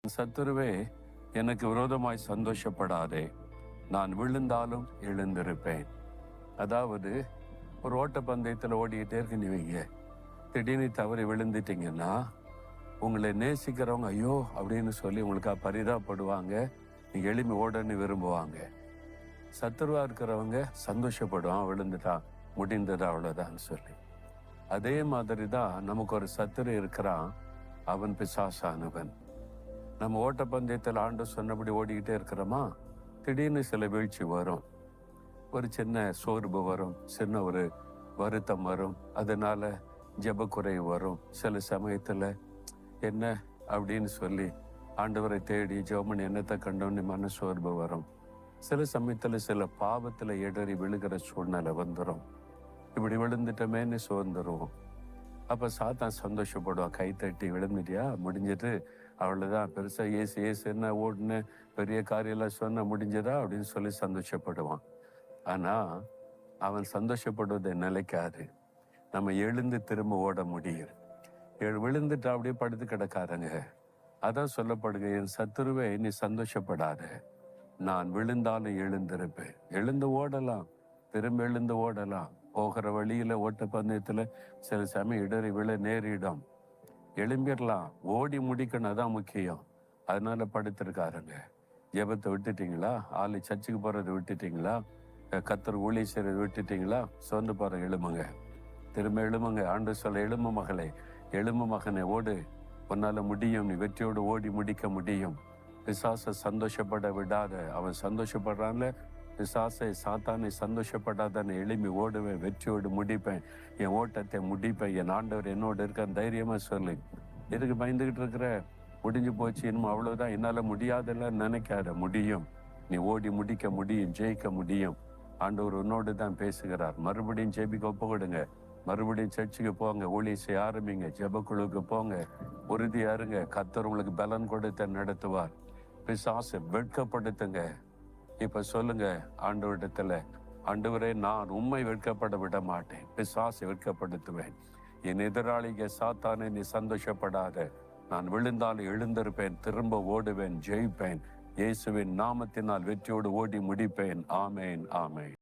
சத்துருவே, எனக்கு விரோதமாய் சந்தோஷப்படாதே, நான் விழுந்தாலும் எழுந்திருப்பேன். அதாவது, ஒரு ஓட்டப்பந்தயத்தில் ஓடிக்கிட்டே இருக்கீங்க, திடீர்னு தவறி விழுந்துட்டீங்கன்னா உங்களை நேசிக்கிறவங்க ஐயோ அப்படின்னு சொல்லி உங்களுக்காக பரிதாபப்படுவாங்க. நீங்க எளிமை ஓடன்னு விரும்புவாங்க. சத்துருவா இருக்கிறவங்க சந்தோஷப்படுவான், விழுந்துட்டா முடிந்ததா அவ்வளவுதான் சொல்லி. அதே மாதிரி தான் நமக்கு ஒரு சத்துரு இருக்கிறான், அவன் பிசாசானவன். நம்ம ஓட்டப்பந்தயத்தில் ஆண்டு சொன்னபடி ஓடிக்கிட்டே இருக்கிறோமா, திடீர்னு சில வீழ்ச்சி வரும், ஒரு சின்ன சோர்வு வரும், சின்ன ஒரு வருத்தம் வரும், அதனால ஜெபக்குறை வரும். சில சமயத்தில் என்ன அப்படின்னு சொல்லி ஆண்டவரை தேடி ஜெபம் என்னத்தை கண்டோன்னு மனசோர்வு வரும். சில சமயத்தில் சில பாவத்தில் இடறி விழுகிற சூழ்நிலை வந்துடும். இப்படி விழுந்துட்டோமேன்னு சோர்ந்துருவோம். அப்போ சாத்தான் சந்தோஷப்படுவான், கைத்தட்டி விழுந்துட்டியா முடிஞ்சிட்டு அவ்வளோதான், பெருசாக ஏசு ஏசு என்ன ஓடுன்னு பெரிய காரியெல்லாம் சொன்ன முடிஞ்சதா அப்படின்னு சொல்லி சந்தோஷப்படுவான். ஆனால் அவன் சந்தோஷப்படுவதை நிலைக்காது. நம்ம எழுந்து திரும்ப ஓட முடியும். விழுந்துட்டு அப்படியே படுத்து கிடக்காரங்க. அதான் சொல்லப்படுங்க, என் சத்துருவே நீ சந்தோஷப்படாத, நான் விழுந்தாலும் எழுந்திருப்பேன். எழுந்து ஓடலாம், திரும்ப எழுந்து ஓடலாம். போகிற வழியில ஓட்டப்பந்தயத்துல சில சமயம் இடறி விழ நேரிடும், எழும்பிடலாம். ஓடி முடிக்கணும், அதான் முக்கியம். அதனால படுத்திருக்காருங்க. ஜெபத்தை விட்டுட்டீங்களா? ஆளு சர்ச்சுக்கு போறதை விட்டுட்டீங்களா? கத்தர் ஊழிய செய்யறதை விட்டுட்டீங்களா? சொந்து போற எழுமுங்க, திரும்ப எழுமுங்க. ஆண்டு சொல்ல, எழுமு மகளே, எழுமு மகனை, ஓடு, உன்னால முடியும், நீ வெற்றியோடு ஓடி முடிக்க முடியும். பிசாசை சந்தோஷப்பட விடாத. அவன் சந்தோஷப்படுறான்ல, பிசாசை சாத்தானை சந்தோஷப்படாதான, எளிமை ஓடுவேன், வெற்றியோடு முடிப்பேன், என் ஓட்டத்தை முடிப்பேன், என் ஆண்டவர் என்னோடு இருக்க தைரியமா சொல்லு. எதுக்கு பயந்துகிட்டு இருக்கிற? முடிஞ்சு போச்சு, இன்னும் அவ்வளவுதான், என்னால முடியாதெல்லாம் நினைக்காத. முடியும், நீ ஓடி முடிக்க முடியும், ஜெயிக்க முடியும். ஆண்டவர் உன்னோடு தான் பேசுகிறார். மறுபடியும் ஜெபிக்க ஒப்பு கொடுங்க, மறுபடியும் சர்ச்சுக்கு போங்க, ஊழியம் செய்ய ஆரம்பிங்க, ஜெபக்குழுவுக்கு போங்க, உறுதியா இருங்க. கர்த்தர் உங்களுக்கு பலன் கொடுத்து நடத்துவார். பிசாசை வெட்கப்படுத்துங்க. இப்ப சொல்லுங்க ஆண்டவரிடத்துல, ஆண்டவரே, நான் உம்மை வெட்கப்பட விட மாட்டேன், பிசாசை வெட்கப்படுத்துவேன். என் எதிராளிக சாத்தானே, நீ சந்தோஷப்படாத, நான் விழுந்தாலும் எழுந்திருப்பேன், திரும்ப ஓடுவேன், ஜெயிப்பேன். இயேசுவின் நாமத்தினால் வெற்றியோடு ஓடி முடிப்பேன். ஆமேன், ஆமேன்.